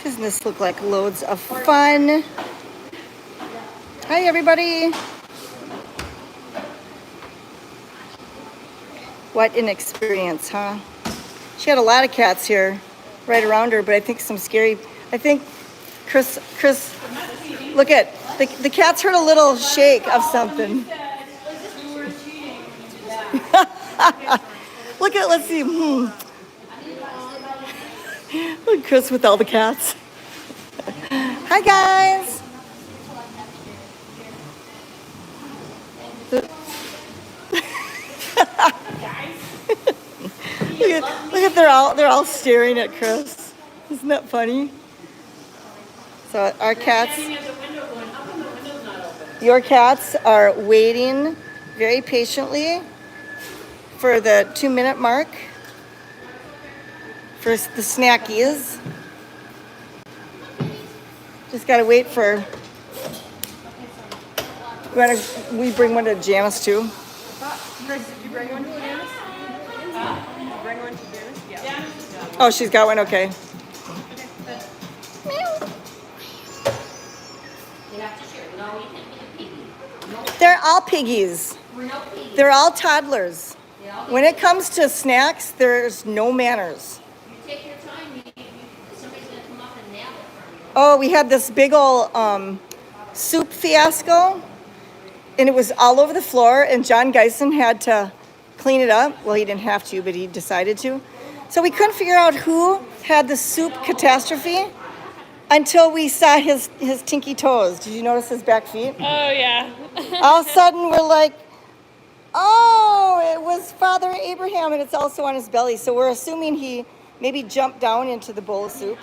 Doesn't this look like loads of fun? Hi, everybody. What an experience, huh? She had a lot of cats here right around her, but I think I think Chris, look at, the cats heard a little shake of something. Look at, let's see. Look, Chris with all the cats. Hi, guys. Look at they're all staring at Chris. Isn't that funny? So our cats, your cats are waiting very patiently for the 2-minute mark for the snackies. Just gotta wait for. We bring one to Janice too. Chris, did you bring one to Janice? Did you bring one to Janice? Yeah. Oh, she's got one. Okay. They're all piggies. They're all toddlers. When it comes to snacks, there's no manners. You take your time. Somebody's going to come up and nab it from you. Oh, we had this big old soup fiasco, and it was all over the floor, and John Geisen had to clean it up. Well, he didn't have to, but he decided to. So we couldn't figure out who had the soup catastrophe until we saw his tinky toes. Did you notice his back feet? Oh, yeah. All of a sudden, we're like, oh, it was Father Abraham, and it's also on his belly. So we're assuming he maybe jumped down into the bowl of soup.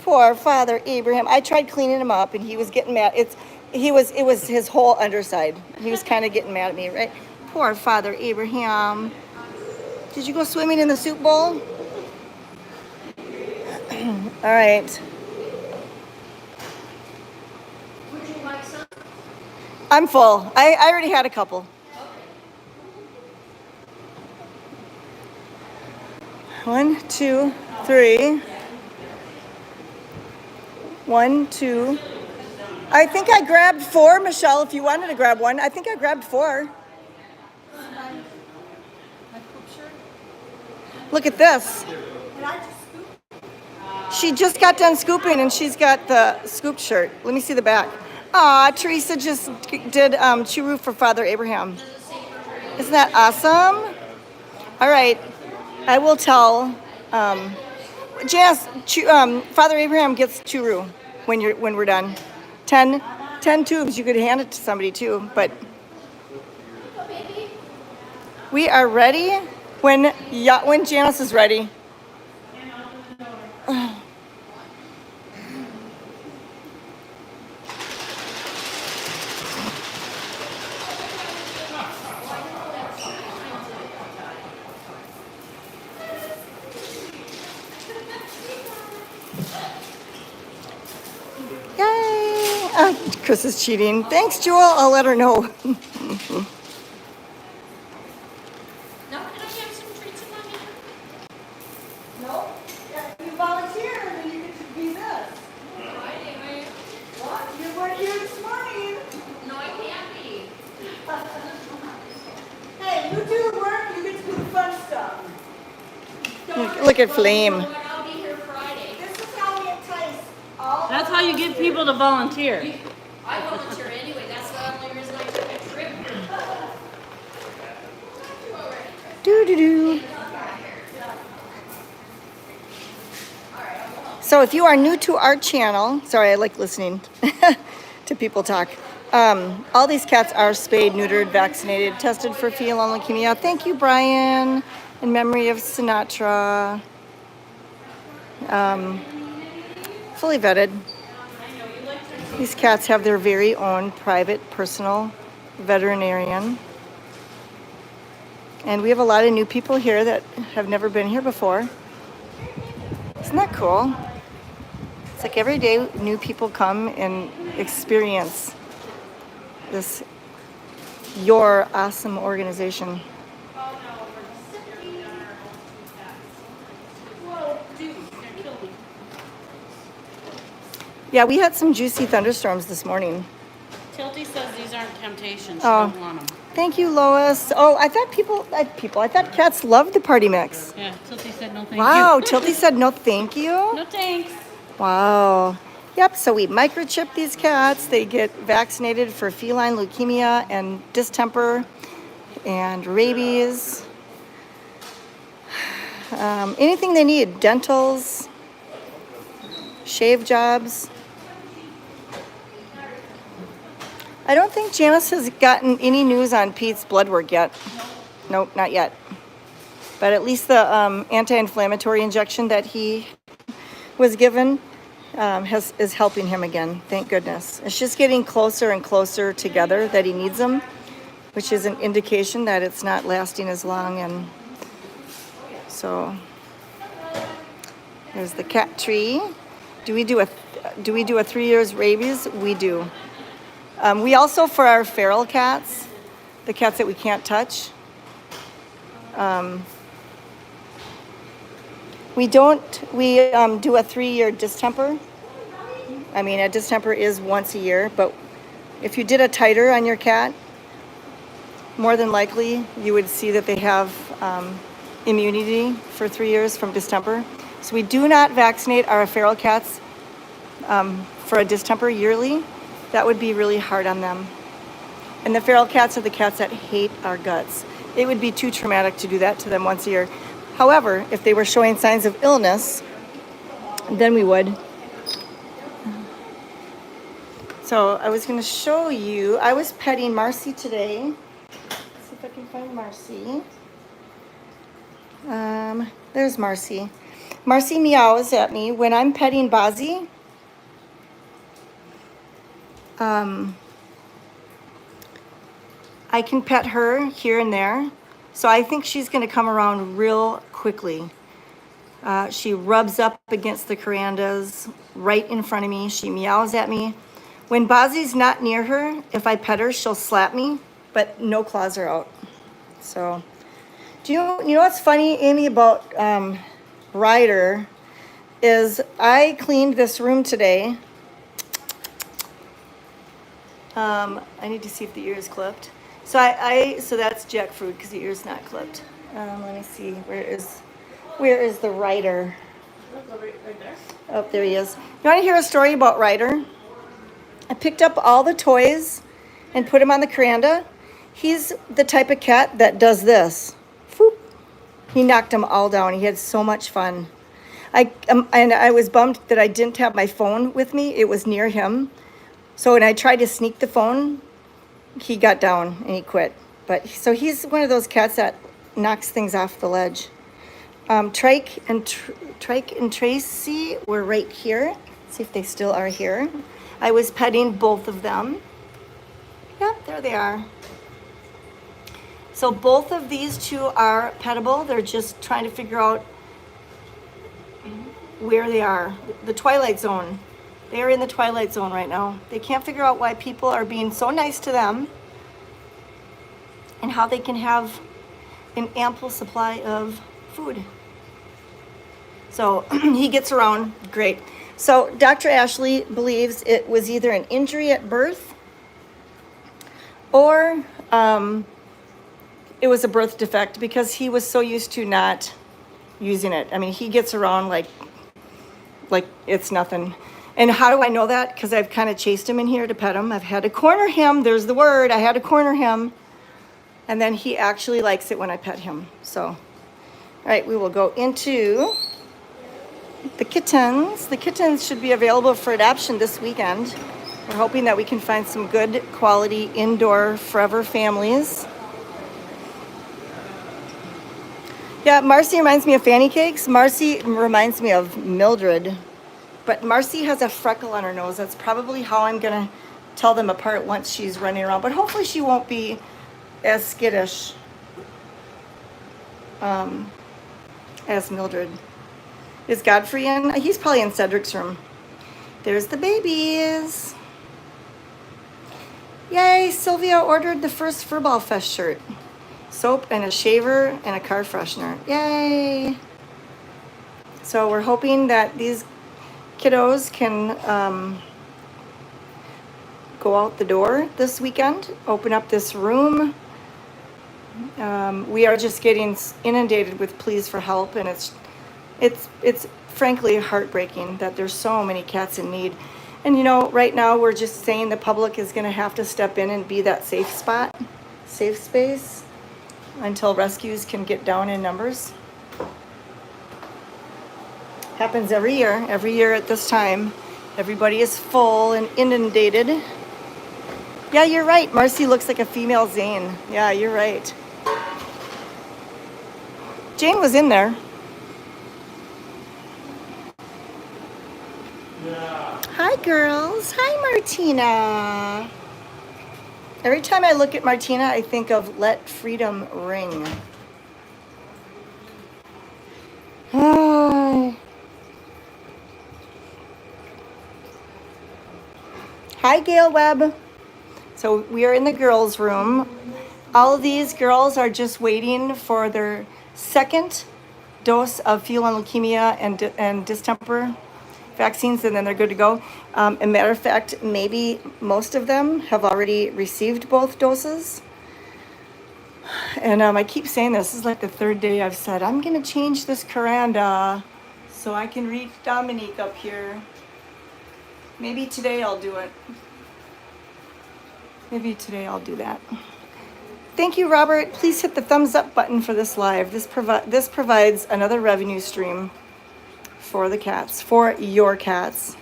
Poor Father Abraham. I tried cleaning him up, and he was getting mad. It was his whole underside. He was kind of getting mad at me, right? Poor Father Abraham. Did you go swimming in the soup bowl? All right. Would you like some? I'm full. I already had a couple. One, two, three. 1, 2. I think I grabbed 4, Michelle, if you wanted to grab one. I think I grabbed 4. Look at this. She just got done scooping, and she's got the scoop shirt. Let me see the back. Aw, Teresa just did churu for Father Abraham. Isn't that awesome? All right. I will tell Janice, Father Abraham gets churu when we're done. 10 tubes. You could hand it to somebody too, but we are ready when Janice is ready. Yay! Chris is cheating. Thanks, Jewel. I'll let her know. No, can I have some treats in my hand? No? If you volunteer, then you get to be this. No, I didn't. What? You weren't here this morning. No, I can't be. Hey, you do the work, you get to do the fun stuff. Look at Flame. I'll be here Friday. This is how we entice all. That's how you get people to volunteer. I volunteer anyway. That's the only reason I took a trip. Do. So if you are new to our channel, sorry, I like listening to people talk. All these cats are spayed, neutered, vaccinated, tested for feline leukemia. Thank you, Brian, in memory of Sinatra. Fully vetted. These cats have their very own private, personal veterinarian. And we have a lot of new people here that have never been here before. Isn't that cool? It's like every day new people come and experience this, your awesome organization. Yeah, we had some juicy thunderstorms this morning. Tilty says these aren't temptations. She Oh. don't want them. Thank you, Lois. Oh, I thought cats loved the party mix. Yeah, Tilty said no thank Wow, you. Tilty said no thank you. No thanks. Wow. Yep, so we microchip these cats. They get vaccinated for feline leukemia and distemper and rabies. Anything they need, dentals, shave jobs. I don't think Janice has gotten any news on Pete's blood work yet. Nope, not yet. But at least the anti-inflammatory injection that he was given is helping him again. Thank goodness. It's just getting closer and closer together that he needs them, which is an indication that it's not lasting as long. And so there's the cat tree. Do we do a 3 years rabies? We do. We also, for our feral cats, the cats that we can't touch, we do a 3-year distemper. I mean, a distemper is once a year, but if you did a titer on your cat, more than likely you would see that they have immunity for 3 years from distemper. So we do not vaccinate our feral cats for a distemper yearly. That would be really hard on them. And the feral cats are the cats that hate our guts. It would be too traumatic to do that to them once a year. However, if they were showing signs of illness, then we would. So I was going to show you, I was petting Marcy today. Let's see if I can find Marcy. There's Marcy. Marcy meows at me when I'm petting Bozzy. I can pet her here and there. So I think she's going to come around real quickly. She rubs up against the carandas right in front of me. She meows at me. When Bozzy's not near her, if I pet her, she'll slap me, but no claws are out. So, you know what's funny, Amy, about Ryder is I cleaned this room today. I need to see if the ear is clipped. So so that's jackfruit because the ear's not clipped. Let me see. Where is the Ryder? Right there. Oh, there he is. You want to hear a story about Ryder? I picked up all the toys and put him on the veranda. He's the type of cat that does this. Foop. He knocked them all down. He had so much fun. And I was bummed that I didn't have my phone with me. It was near him. So when I tried to sneak the phone, he got down and he quit. But so he's one of those cats that knocks things off the ledge. Trike and Tracy were right here. Let's see if they still are here. I was petting both of them. Yep, there they are. So both of these two are pettable. They're just trying to figure out where they are. The twilight zone. They are in the twilight zone right now. They can't figure out why people are being so nice to them and how they can have an ample supply of food. So he gets around great. So Dr. Ashley believes it was either an injury at birth or it was a birth defect because he was so used to not using it. I mean, he gets around like it's nothing. And how do I know that? Because I've kind of chased him in here to pet him. I've had to corner him. There's the word. I had to corner him. And then he actually likes it when I pet him. So, all right, we will go into the kittens. The kittens should be available for adoption this weekend. We're hoping that we can find some good quality indoor forever families. Yeah, Marcy reminds me of Fanny Cakes. Marcy reminds me of Mildred. But Marcy has a freckle on her nose. That's probably how I'm going to tell them apart once she's running around. But hopefully she won't be as skittish as Mildred. Is Godfrey in? He's probably in Cedric's room. There's the babies. Yay, Sylvia ordered the first Furball Fest shirt. Soap and a shaver and a car freshener. Yay. So we're hoping that these kiddos can go out the door this weekend, open up this room. We are just getting inundated with pleas for help, and it's frankly heartbreaking that there's so many cats in need. And you know, right now we're just saying the public is going to have to step in and be that safe spot, safe space, until rescues can get down in numbers. Happens every year at this time. Everybody is full and inundated. Yeah, you're right. Marcy looks like a female Zane. Yeah, you're right. Jane was in there. Yeah. Hi, girls. Hi, Martina. Every time I look at Martina, I think of Let Freedom Ring. Hi. Hi, Gail Webb. So we are in the girls' room. All of these girls are just waiting for their second dose of fetal and leukemia and distemper vaccines, and then they're good to go. As a matter of fact, maybe most of them have already received both doses. And I keep saying this is like the third day I've said, I'm going to change this Coranda so I can reach Dominique up here. Maybe today I'll do it. Maybe today I'll do that. Thank you, Robert. Please hit the thumbs up button for this live. This provides another revenue stream for the cats, for your cats.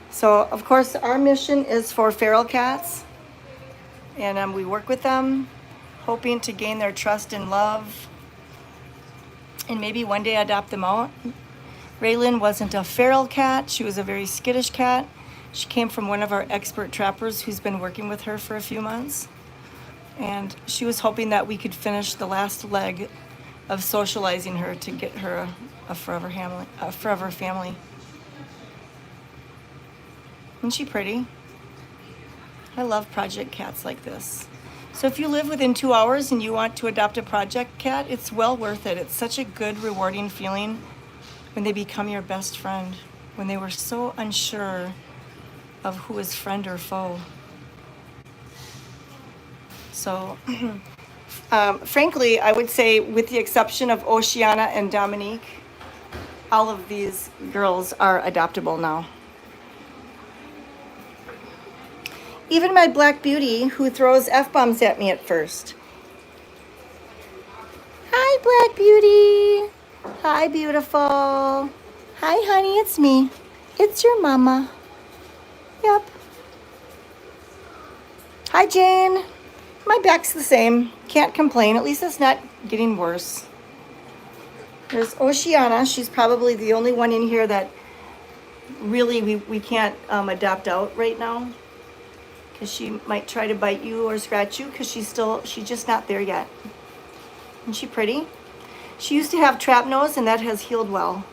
So, of course, our mission is for feral cats. And we work with them, hoping to gain their trust and love. And maybe one day adopt them out. Raylyn wasn't a feral cat. She was a very skittish cat. She came from one of our expert trappers who's been working with her for a few months. And she was hoping that we could finish the last leg of socializing her to get her a forever family. Isn't she pretty? I love project cats like this. So if you live within 2 hours and you want to adopt a project cat, it's well worth it. It's such a good, rewarding feeling when they become your best friend, when they were so unsure of who is friend or foe. So, frankly, I would say, with the exception of Oceana and Dominique, all of these girls are adoptable now. Even my Black Beauty, who throws F-bombs at me at first. Hi, Black Beauty. Hi, beautiful. Hi, honey, it's me. It's your mama. Yep. Hi, Jane. My back's the same. Can't complain. At least it's not getting worse. There's Oceana. She's probably the only one in here that really we can't adopt out right now, because she might try to bite you or scratch you, because she's just not there yet. Isn't she pretty? She used to have trap nose, and that has healed well.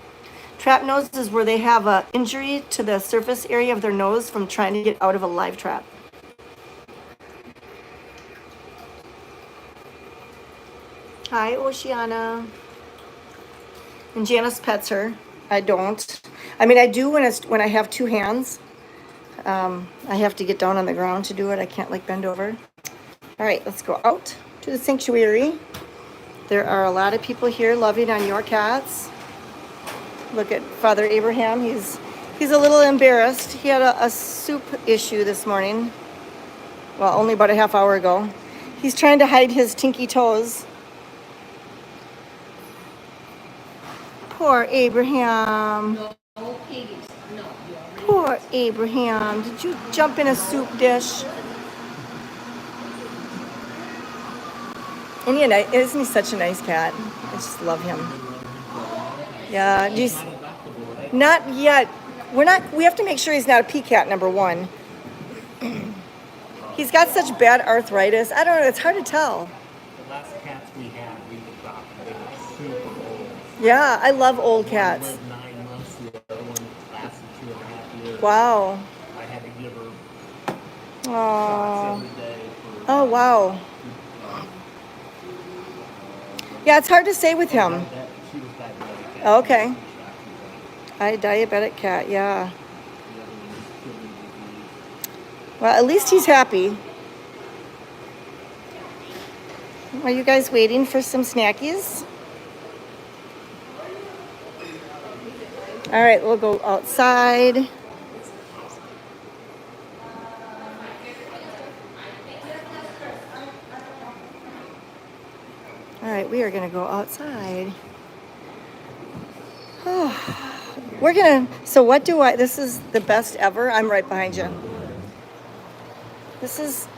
Trap nose is where they have an injury to the surface area of their nose from trying to get out of a live trap. Hi, Oceana. And Janice pets her. I don't. I mean, I do when I have two hands. I have to get down on the ground to do it. I can't like bend over. All right, let's go out to the sanctuary. There are a lot of people here loving on your cats. Look at Father Abraham. He's a little embarrassed. He had a soup issue this morning. Well, only about a half hour ago. He's trying to hide his tinky toes. Poor Abraham. No piggies. No. Poor Abraham. Did you jump in a soup dish? And isn't he such a nice cat? I just love him. Yeah, not yet. We have to make sure he's not a pea-cat, number one. He's got such bad arthritis. I don't know, it's hard to tell. The last cats we had, we adopted. They were super old. Yeah, I love old cats. One lived 9 months, the other one lasted 2.5 years. Wow. I had to give her shots Oh. every day. Oh, wow. Yeah, it's hard to say with him. She was diabetic. Okay. Hi, diabetic cat, yeah. Well, at least he's happy. Are you guys waiting for some snackies? All right, we'll go outside. All right, we are gonna go outside. So what do this is the best ever. I'm right behind you. This is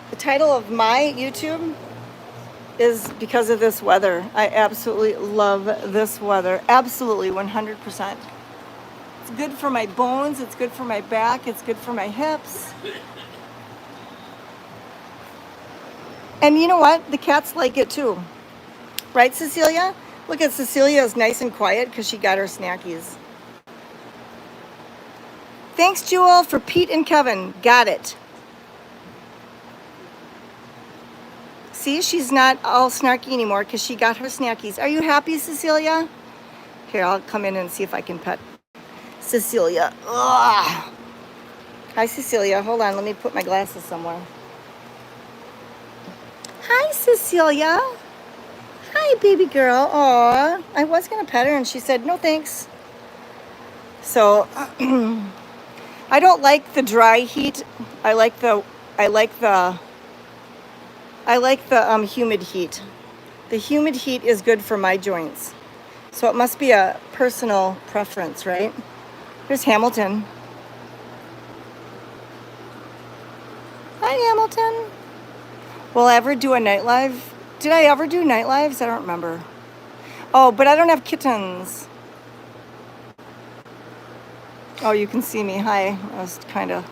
the title of my YouTube is because of this weather. I absolutely love this weather. Absolutely, 100%. It's good for my bones, it's good for my back, it's good for my hips. And you know what? The cats like it too. Right, Cecilia? Look at Cecilia is nice and quiet because she got her snackies. Thanks, Jewel, for Pete and Kevin. Got it. See, she's not all snarky anymore because she got her snackies. Are you happy, Cecilia? Here, I'll come in and see if I can pet Cecilia. Ugh. Hi, Cecilia. Hold on, let me put my glasses somewhere. Hi, Cecilia. Hi, baby girl. Aw, I was gonna pet her and she said, no thanks. So, I don't like the dry heat. I like the humid heat. The humid heat is good for my joints. So it must be a personal preference, right? Here's Hamilton. Hi, Hamilton. Will I ever do a night live? Did I ever do night lives? I don't remember. Oh, but I don't have kittens. Oh, you can see me. Hi. I was kind of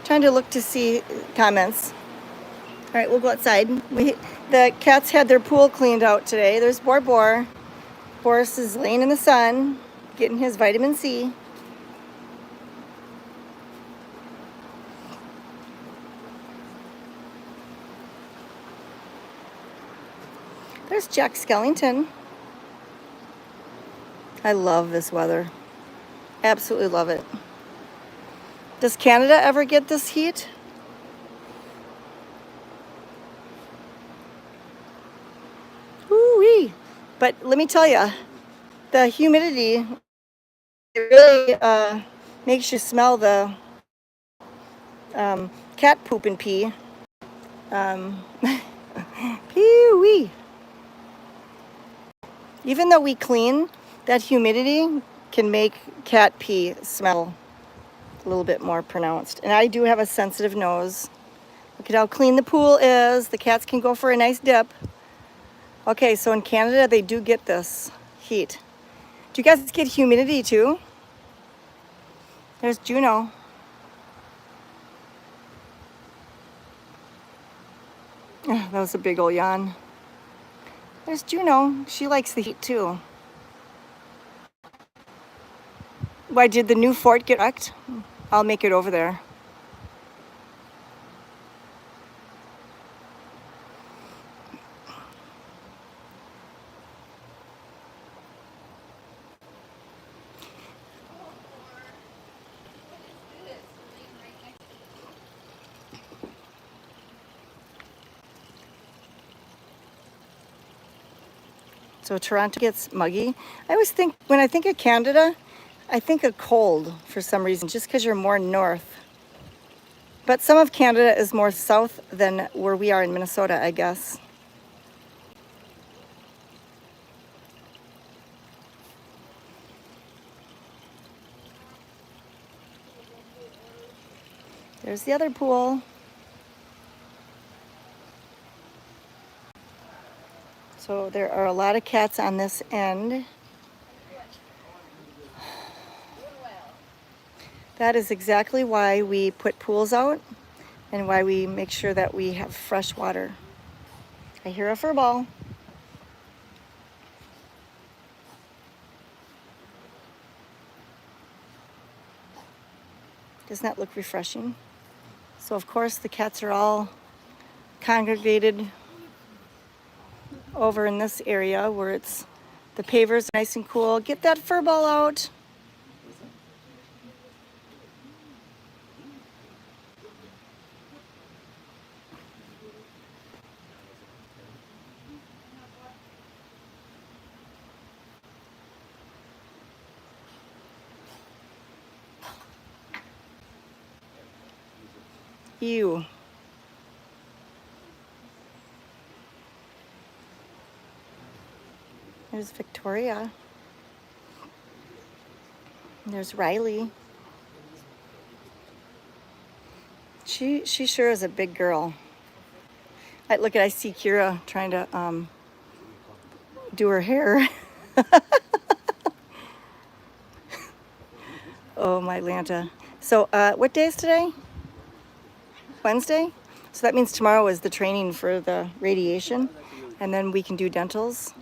trying to look to see comments. All right, we'll go outside. The cats had their pool cleaned out today. There's Bor. Boris is laying in the sun, getting his vitamin C. There's Jack Skellington. I love this weather. Absolutely love it. Does Canada ever get this heat? Woo-wee. But let me tell you, the humidity, it really makes you smell the cat poop and pee. Pee-wee. Even though we clean, that humidity can make cat pee smell a little bit more pronounced. And I do have a sensitive nose. Look at how clean the pool is. The cats can go for a nice dip. Okay, so in Canada, they do get this heat. Do you guys get humidity too? There's Juno. That was a big old yawn. There's Juno. She likes the heat too. Why, did the new fort get wrecked? I'll make it over there. So Toronto gets muggy. I always think, when I think of Canada, I think of cold for some reason, just because you're more north. But some of Canada is more south than where we are in Minnesota, I guess. There's the other pool. So there are a lot of cats on this end. That is exactly why we put pools out and why we make sure that we have fresh water. I hear a fur ball. Doesn't that look refreshing? So of course the cats are all congregated over in this area where it's The paver's nice and cool. Get that fur ball out. Ew. There's Victoria. There's Riley. She sure is a big girl. I see Kira trying to do her hair. Oh my Lanta. So what day is today? Wednesday? So that means tomorrow is the training for the radiation, and then we can do dentals.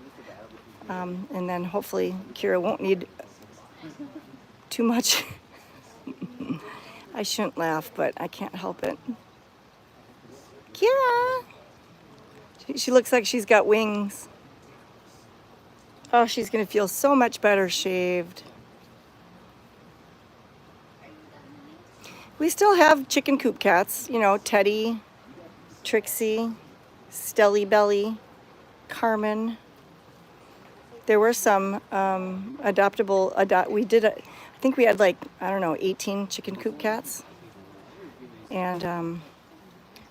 And then hopefully Kira won't need too much. I shouldn't laugh, but I can't help it. Kira! She looks like she's got wings. Oh, she's gonna feel so much better shaved. We still have chicken coop cats, you know, Teddy, Trixie, Stelly Belly, Carmen. There were some I think we had like, I don't know, 18 chicken coop cats. And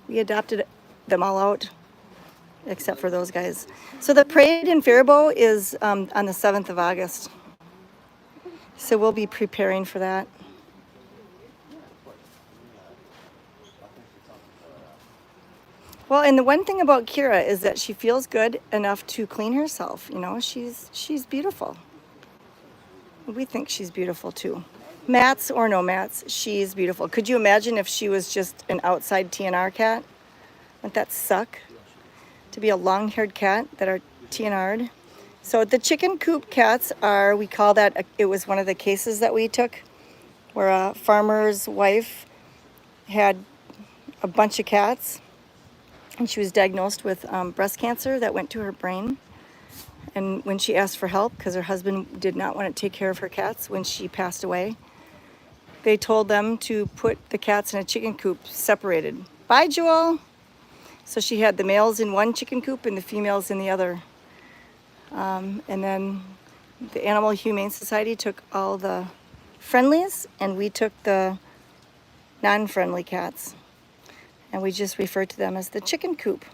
we adopted them all out, except for those guys. So the parade in Faribault is on the 7th of August. So we'll be preparing for that. Well, and the one thing about Kira is that she feels good enough to clean herself. You know, she's beautiful. We think she's beautiful too. Mats or no mats, she's beautiful. Could you imagine if she was just an outside TNR cat? Wouldn't that suck? To be a long-haired cat that are TNR'd. So the chicken coop cats are, we call that, it was one of the cases that we took where a farmer's wife had a bunch of cats. And she was diagnosed with breast cancer that went to her brain. And when she asked for help, because her husband did not want to take care of her cats when she passed away, they told them to put the cats in a chicken coop separated. Bye, Jewel. So she had the males in one chicken coop and the females in the other. And then the Animal Humane Society took all the friendlies, and we took the non-friendly cats. And we just refer to them as the chicken coop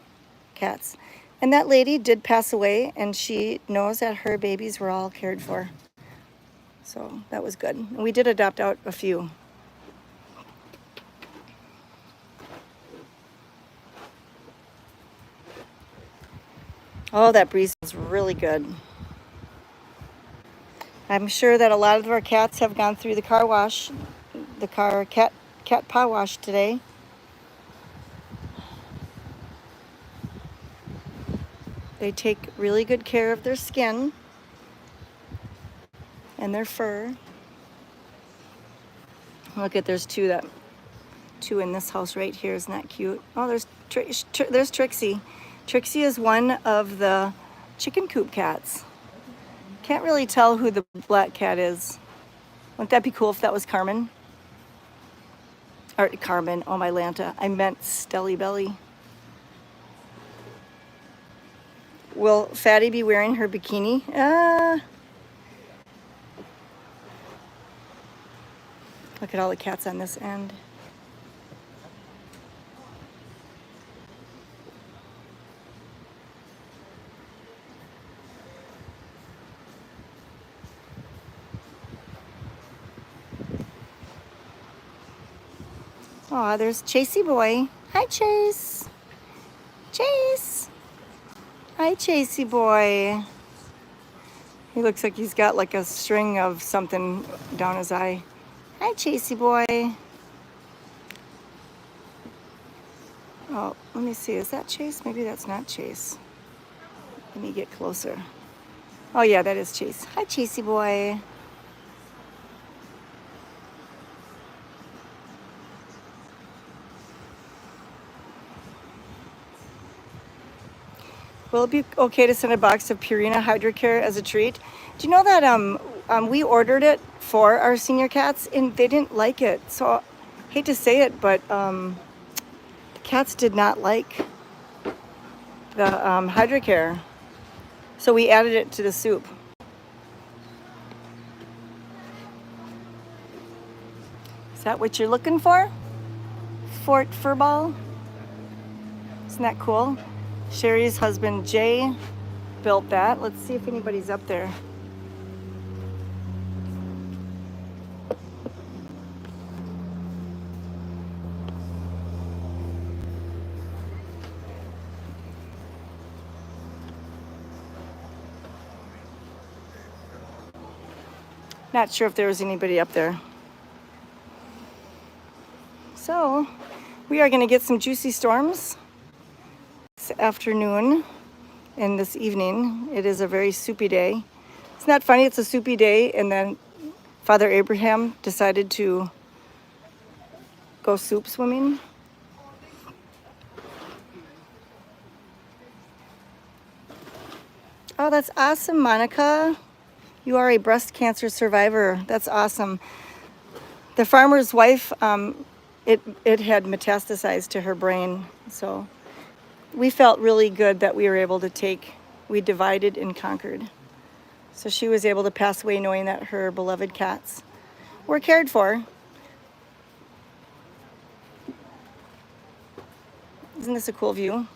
cats. And that lady did pass away, and she knows that her babies were all cared for. So that was good. And we did adopt out a few. Oh, that breeze is really good. I'm sure that a lot of our cats have gone through the car wash, cat paw wash today. They take really good care of their skin and their fur. Look at, there's two in this house right here. Isn't that cute? Oh, there's Trixie. Trixie is one of the chicken coop cats. Can't really tell who the black cat is. Wouldn't that be cool if that was Carmen? Or Carmen, oh my Lanta. I meant Stelly Belly. Will Fatty be wearing her bikini? Look at all the cats on this end. Aw, there's Chasey boy. Hi, Chase. Chase. Hi, Chasey boy. He looks like he's got like a string of something down his eye. Hi, Chasey boy. Oh, let me see. Is that Chase? Maybe that's not Chase. Let me get closer. Oh, yeah, that is Chase. Hi, Chasey boy. Will it be okay to send a box of Purina Hydrocare as a treat? Do you know that we ordered it for our senior cats and they didn't like it. So hate to say it, but the cats did not like the Hydrocare. So we added it to the soup. Is that what you're looking for? Fort Furball? Isn't that cool? Sherry's husband Jay built that. Let's see if anybody's up there. Not sure if there was anybody up there. So we are going to get some juicy storms this afternoon and this evening. It is a very soupy day. It's not funny, it's a soupy day, and then Father Abraham decided to go soup swimming. Oh, that's awesome, Monica. You are a breast cancer survivor. That's awesome. The farmer's wife, it had metastasized to her brain, so we felt really good that we were able to we divided and conquered. So she was able to pass away knowing that her beloved cats were cared for. Isn't this a cool view?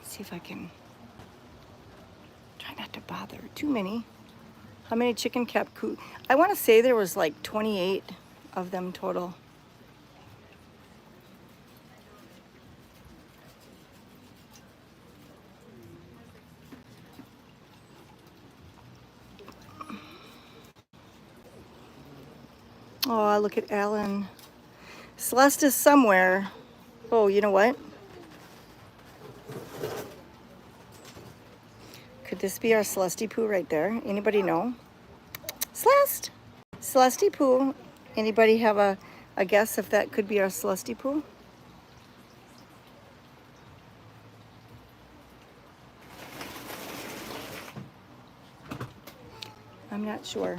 See if I can try not to bother too many. How many chicken kept coop? I want to say there was like 28 of them total. Oh, look at Alan. Celeste is somewhere. Oh, you know what? Could this be our Celeste Poo right there? Anybody know? Celeste! Celeste Poo. Anybody have a guess if that could be our Celeste Poo? I'm not sure.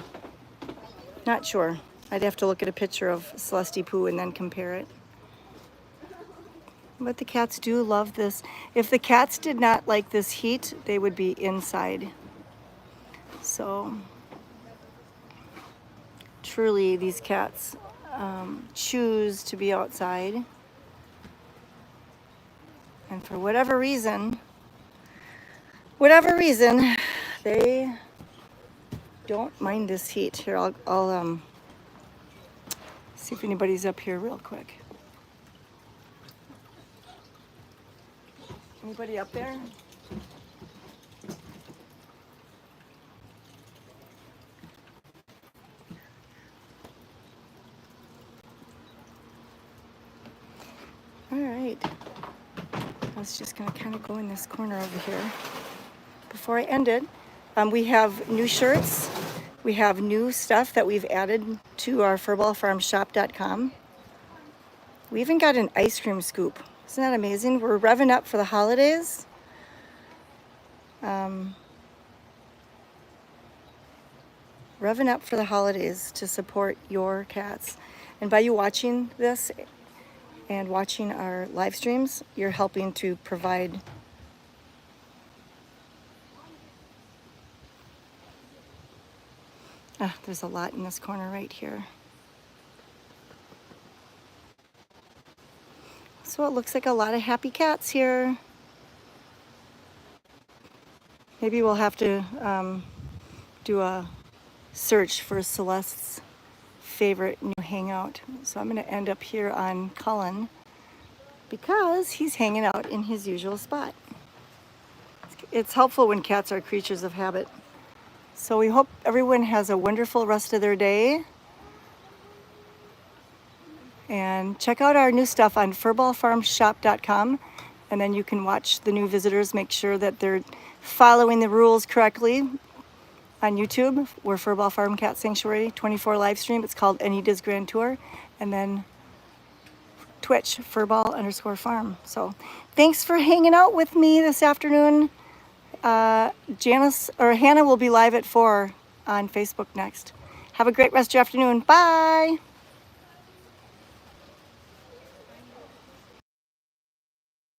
Not sure. I'd have to look at a picture of Celeste Poo and then compare it. But the cats do love this. If the cats did not like this heat, they would be inside. So, truly, these cats choose to be outside. And for whatever reason, they don't mind this heat. Here, I'll see if anybody's up here real quick. Anybody up there? All right. I was just going to kind of go in this corner over here. Before I end it, we have new shirts. We have new stuff that we've added to our furballfarmshop.com. We even got an ice cream scoop. Isn't that amazing? We're revving up for the holidays. Revving up for the holidays to support your cats. And by you watching this and watching our live streams, you're helping to provide there's a lot in this corner right here. So it looks like a lot of happy cats here. Maybe we'll have to do a search for Celeste's favorite new hangout. So I'm going to end up here on Cullen because he's hanging out in his usual spot. It's helpful when cats are creatures of habit. So we hope everyone has a wonderful rest of their day. And check out our new stuff on furballfarmshop.com, and then you can watch the new visitors, make sure that they're following the rules correctly on YouTube. We're Furball Farm Cat Sanctuary 24 live stream. It's called Anita's Grand Tour. And then Twitch, Furball_farm. So thanks for hanging out with me this afternoon. Janice or Hannah will be live at 4 on Facebook next. Have a great rest of your afternoon. Bye.